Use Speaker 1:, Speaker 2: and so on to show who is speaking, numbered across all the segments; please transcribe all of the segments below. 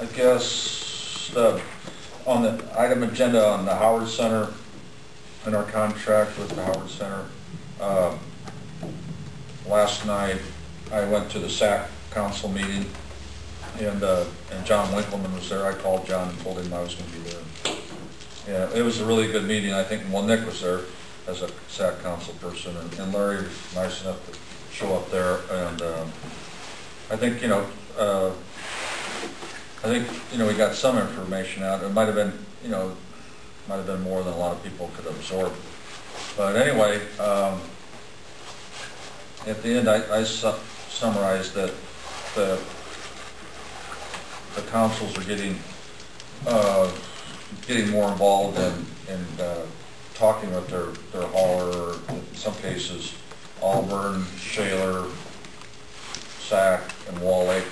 Speaker 1: I guess on the item agenda on the Howard Center and our contract with the Howard Center, last night I went to the SAC council meeting, and John Winkleman was there. I called John and told him I was going to be there. Yeah, it was a really good meeting. I think, well, Nick was there as a SAC council person, and Larry was nice enough to show up there, and I think, we got some information out. It might have been, might have been more than a lot of people could absorb. But anyway, at the end, I summarized that the councils are getting more involved in talking with their hauler, in some cases, Auburn, Shaler, Sac, and Wall Lake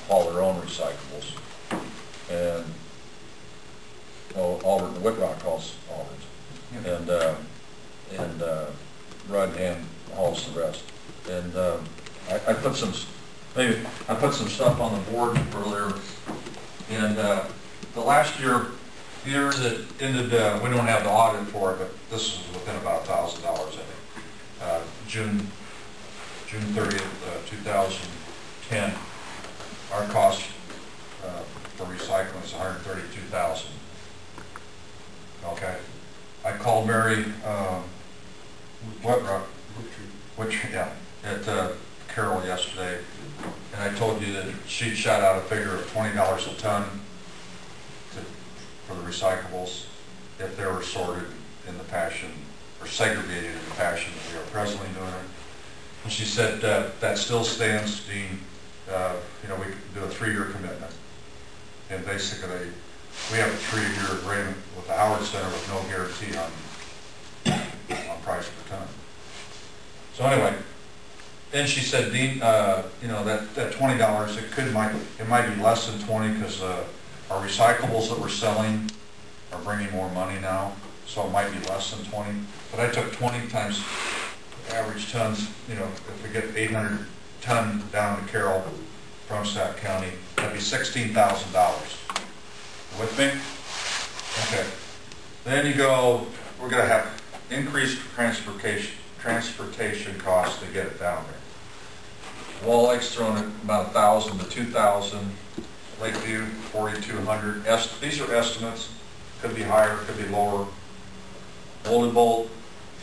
Speaker 1: haul their own recyclables. And, well, Auburn, Whitrock hauls Auburn's. And Rudham hauls the rest. And I put some stuff on the board earlier. And the last year that ended, we don't have the audit for it, but this is within about $1,000, I think. June 30th, 2010. Our cost for recycling is $132,000. Okay. I called Mary at Carroll yesterday, and I told you that she shot out a figure of $20 a ton for the recyclables if they were sorted in the fashion or segregated in the fashion that we are presently doing it. And she said that still stands, Dean. We could do a 3-year commitment, and basically we have a 3-year agreement with the Howard Center with no guarantee on price per ton. So anyway, then she said, Dean, that $20, it might be less than 20 because our recyclables that we're selling are bringing more money now, so it might be less than 20. But I took 20 times average tons. If we get 800 ton down to Carroll from Sac County, that'd be $16,000. With me? Okay. Then you go, we're going to have increased transportation costs to get it down there. Wall Lake's throwing it about 1,000 to 2,000. Lakeview 4,200. These are estimates. Could be higher, could be lower. Golden Bolt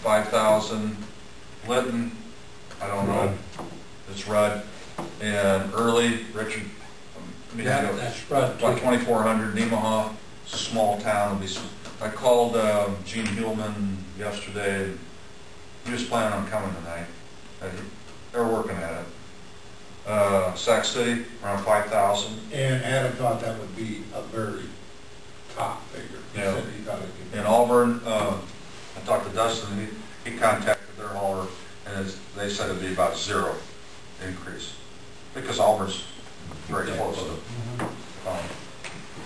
Speaker 1: 5,000. Lytton, I don't know. It's Rudd. And Early, Richard.
Speaker 2: That's Rudd.
Speaker 1: About 2,400. Nemaha, it's a small town. I called Gene Hillman yesterday. He was planning on coming tonight. They're working at it. Sac City, around 5,000.
Speaker 2: And Adam thought that would be a very top figure.
Speaker 1: Yeah.
Speaker 2: He thought it could be.
Speaker 1: In Auburn, I talked to Dustin. He contacted their hauler, and they said it'd be about 0 increase because Auburn's very close to it.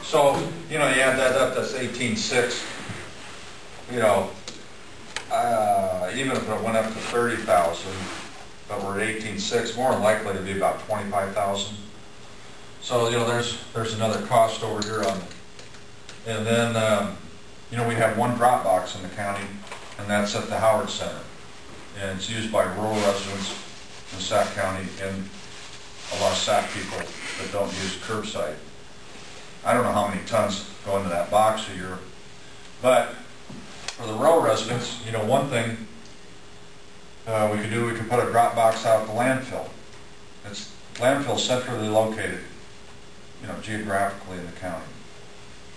Speaker 1: So, you add that up, that's 18.6. Even if it went up to 30,000, but we're at 18.6, more than likely to be about 25,000. So, there's another cost over here on, and then, we have one drop box in the county, and that's at the Howard Center. And it's used by rural residents in Sac County and a lot of Sac people that don't use curbside. I don't know how many tons go into that box a year, but for the rural residents, one thing we could do, we could put a drop box out at the landfill. It's landfill centrally located, geographically in the county.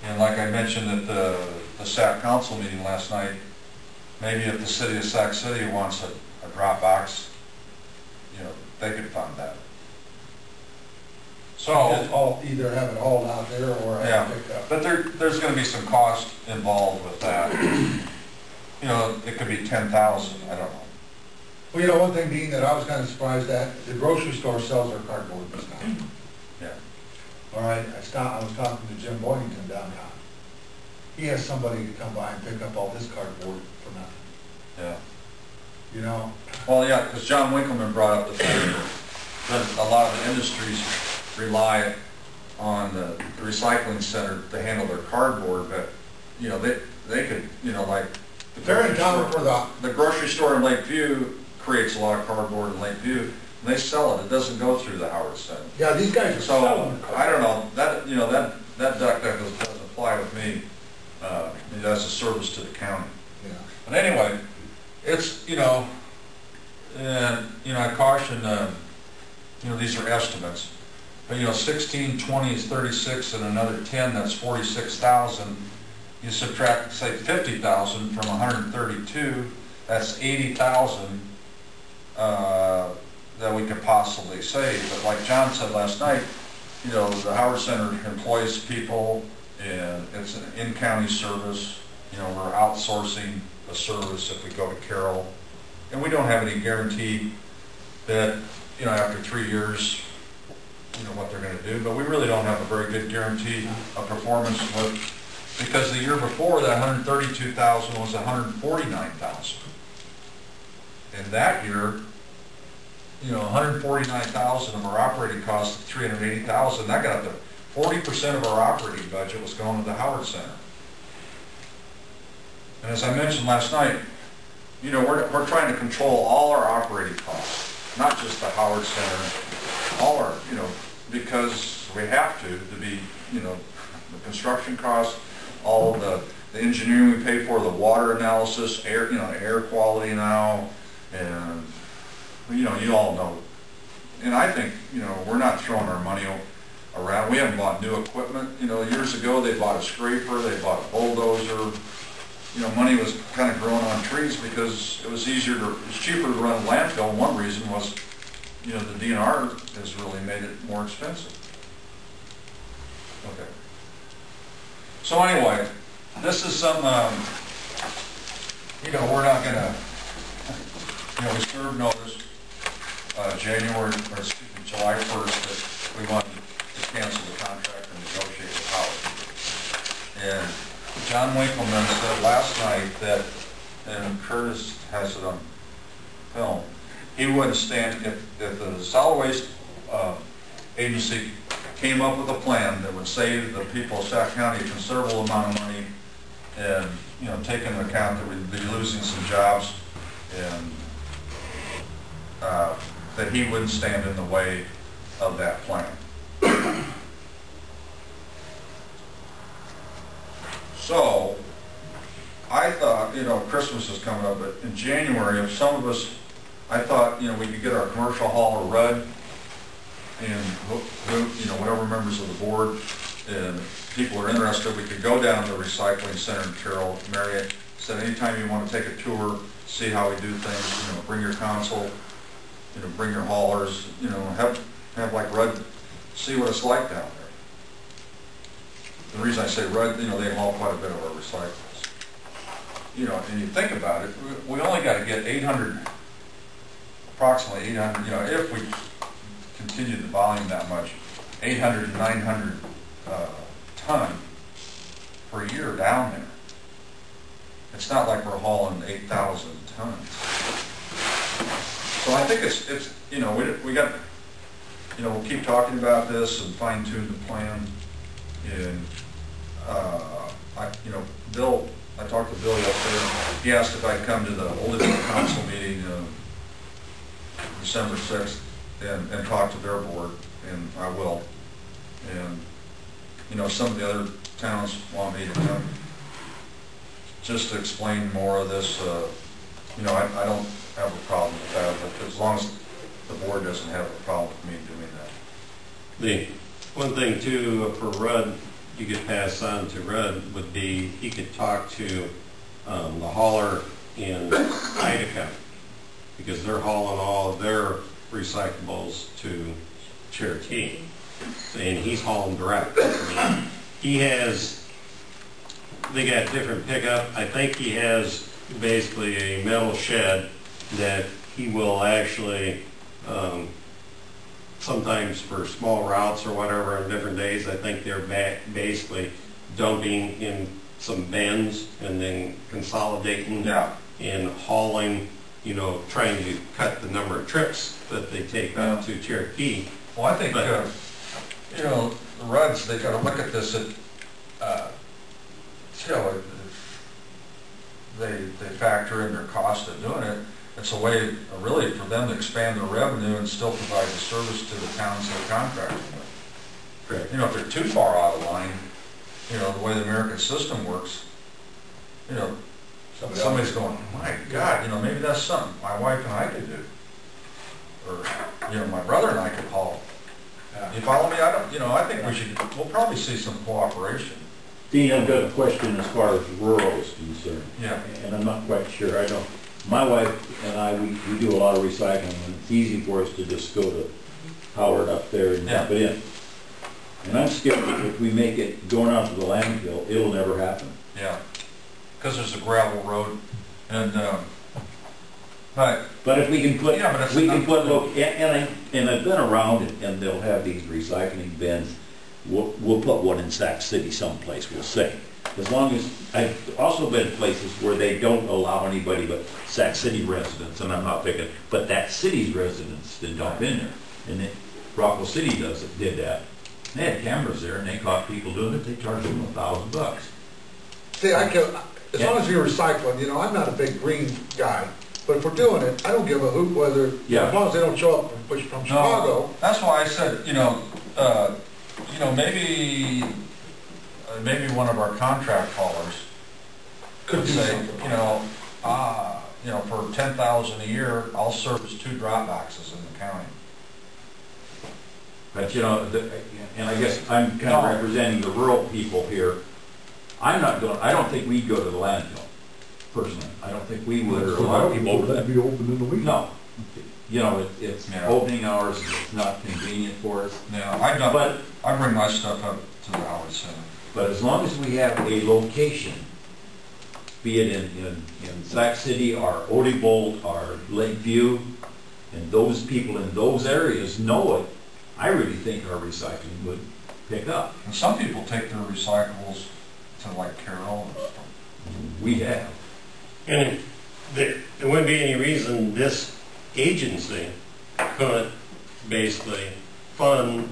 Speaker 1: And like I mentioned at the SAC council meeting last night, maybe if the city of Sac City wants a drop box, they could fund that. So
Speaker 2: either have it hauled out there or have it picked up.
Speaker 1: But there's going to be some cost involved with that. It could be 10,000. I don't know.
Speaker 2: Well, one thing, Dean, that I was kind of surprised at, the grocery store sells their cardboard this time.
Speaker 1: Yeah.
Speaker 2: All right, I was talking to Jim Boynton downtown. He has somebody to come by and pick up all his cardboard for nothing.
Speaker 1: Yeah.
Speaker 2: Well,
Speaker 1: yeah, because John Winkleman brought up the fact that a lot of the industries rely on the recycling center to handle their cardboard, but, you know, they could, you know, like,
Speaker 2: They're in town for
Speaker 1: the grocery store in Lakeview creates a lot of cardboard in Lakeview, and they sell it. It doesn't go through the Howard Center.
Speaker 2: yeah, these guys are selling.
Speaker 1: So, I don't know, that, you know, that duck doesn't apply with me. That's a service to the county.
Speaker 2: Yeah.
Speaker 1: But anyway, it's, you know, and, you know, I caution, you know, these are estimates. But, you know, 16, 20 is 36, and another 10, that's 46,000. You subtract, say, 50,000 from 132, that's 80,000 that we could possibly save. But like John said last night, you know, the Howard Center employs people, and it's an in-county service. You know, we're outsourcing the service if we go to Carroll. And we don't have any guarantee that, you know, after 3 years, you know, what they're going to do. But we really don't have a very good guarantee of performance because the year before, that 132,000 was 149,000. And that year, you know, 149,000 of our operating costs of 380,000, that got up to 40% of our operating budget was going to the Howard Center. And as I mentioned last night, you know, we're trying to control all our operating costs, not just the Howard Center, all our, you know, because we have to be, you know, the construction costs, all of the engineering we pay for, the water analysis, air, you know, air quality now, and, you know, you all know. And I think, you know, we're not throwing our money around. We haven't bought new equipment. You know, years ago they bought a scraper, they bought a bulldozer. You know, money was kind of growing on trees because it was cheaper to run a landfill. One reason was, you know, the DNR has really made it more expensive. Okay. So anyway, this is some, you know, we're not going to, you know, we served notice July 1st that we wanted to cancel the contract and negotiate with Howard. And John Winkleman said last night that, and Curtis has it on film, he wouldn't stand if the solid waste agency came up with a plan that would save the people of Sac County a considerable amount of money, and, you know, take into account that we'd be losing some jobs, and that he wouldn't stand in the way of that plan. So, I thought, you know, Christmas is coming up, but in January, if some of us, I thought, you know, we could get our commercial hauler Rudd, and, you know, whatever members of the board and people are interested, we could go down to the recycling center in Carroll. Mary said, anytime you want to take a tour, see how we do things, you know, bring your console, you know, bring your haulers, you know, have like Rudd, see what it's like down there. The reason I say Rudd, you know, they haul quite a bit of our recyclables. You know, and you think about it, we only got to get 800, approximately 800, you know, if we continue the volume that much, 800 to 900 ton per year down there. It's not like we're hauling 8,000 tons. So I think it's you know, we got, you know, we'll keep talking about this and fine tune the plan. And you know, Bill, I talked to Bill yesterday. He asked if I'd come to the Old Indian Council meeting December 6th and talk to their board, and I will. And you know, some of the other towns want me to come just to explain more of this. You know, I don't have a problem with that, but as long as the board doesn't have a problem with me doing that.
Speaker 3: The one thing too for Rudd, you could pass on to Rudd would be he could talk to the hauler in Idaho, because they're hauling all of their recyclables to Cherokee, and he's hauling direct. I mean, he has, they got different pickup. I think he has basically a metal shed that he will actually, sometimes for small routes or whatever on different days, I think they're basically dumping in some bins and then consolidating and hauling, you know, trying to cut the number of trips that they take up to Cherokee.
Speaker 1: Well, I think, you know, the Reds, they gotta look at this at, you know, they factor in their cost of doing it. It's a way, really, for them to expand their revenue and still provide the service to the towns they're contracting with.
Speaker 3: Correct.
Speaker 1: You know, if they're too far out of line, you know, the way the American system works, you know, somebody's going, my God, you know, maybe that's something my wife and I could do. Or, you know, my brother and I could haul. You follow me? I don't, you know, I think we'll probably see some cooperation.
Speaker 4: Dean, I've got a question as far as rural is concerned.
Speaker 1: Yeah.
Speaker 4: And I'm not quite sure. I don't, my wife and I, we do a lot of recycling, and it's easy for us to just go to Howard up there and dump it in. And I'm skeptical if we make it going out to the landfill, it'll never happen.
Speaker 1: Yeah. Because there's a gravel road, and,
Speaker 4: but if we can put,
Speaker 1: yeah, but
Speaker 4: we can put, look, and I've been around it, and they'll have these recycling bins. We'll put one in Sac City someplace, we'll say. As long as, I've also been places where they don't allow anybody but Sac City residents, and I'm not picking, but that city's residents to dump in there. And then Rockwell City did that. They had cameras there, and they caught people doing it. They charged them $1,000.
Speaker 2: See, as long as you're recycling, you know, I'm not a big green guy, but if we're doing it, I don't give a hoot whether, as long as they don't show up from Chicago.
Speaker 1: No, that's why I said, you know, maybe one of our contract haulers could say, you know, for $10,000 a year, I'll service 2 drop boxes in the county.
Speaker 4: But you know, and I guess I'm kind of representing the rural people here. I don't think we'd go to the landfill, personally. I don't think we would, or a lot of people would.
Speaker 5: That'd be open in the week.
Speaker 4: No. You know, it's opening hours, it's not convenient for us.
Speaker 1: Yeah, I bring my stuff up to the Howard Center.
Speaker 4: But as long as we have a location, be it in Sac City, or Odebolt, or Lakeview, and those people in those areas know it, I really think our recycling would pick up.
Speaker 1: And some people take their recyclables to like Carroll and stuff.
Speaker 4: We have.
Speaker 3: And there wouldn't be any reason this agency couldn't basically fund,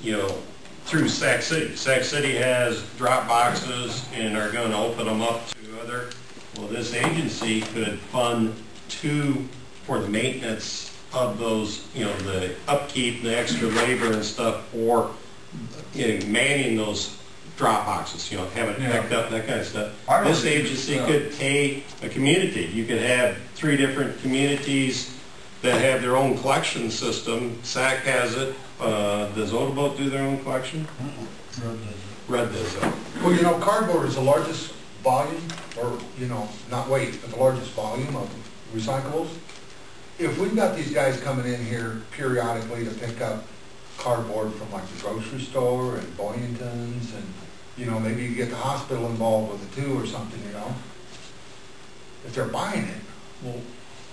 Speaker 3: you know, through Sac City. Sac City has drop boxes and are going to open them up to other. Well, this agency could fund for the maintenance of those, you know, the upkeep, the extra labor and stuff, or, you know, manning those drop boxes, you know, having it picked up, that kind of stuff. This agency could pay a community. You could have 3 different communities that have their own collection system. SAC has it. Does Odebolt do their own collection? Red does it.
Speaker 2: Well, you know, cardboard is the largest volume, or, you know, not weight, but the largest volume of recyclables. If we've got these guys coming in here periodically to pick up cardboard from like the grocery store and Boynton's, and, you know, maybe you get the hospital involved with it too or something, you know. If they're buying it, well,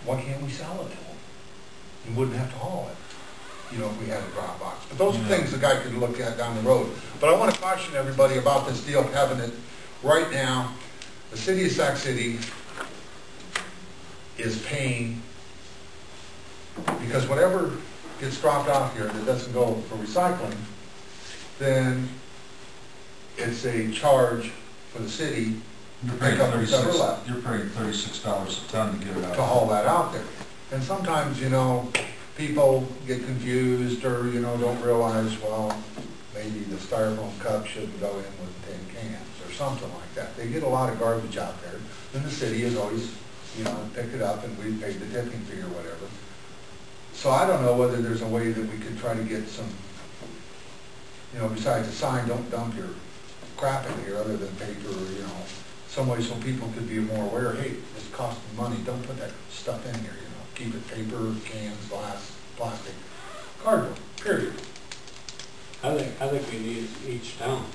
Speaker 2: why can't we sell it to them? You wouldn't have to haul it, you know, if we had a drop box. But those are things the guy could look at down the road. But I want to caution everybody about this deal of having it right now. The city of Sac City is paying, because whatever gets dropped off here that doesn't go for recycling, then it's a charge for the city to pick up whatever's left.
Speaker 1: You're paying $36 a ton to get it out.
Speaker 2: To haul that out there. And sometimes, you know, people get confused or, you know, don't realize, well, maybe the styrofoam cup shouldn't go in with 10 cans or something like that. They get a lot of garbage out there. Then the city has always, you know, picked it up and we paid the tipping fee or whatever. So I don't know whether there's a way that we could try to get some, you know, besides a sign, don't dump your crap in here other than paper, or, you know, some way so people could be more aware, hey, it's costing money, don't put that stuff in here, you know. Keep it paper, cans, glass, plastic, cardboard, period.
Speaker 6: I think we need each town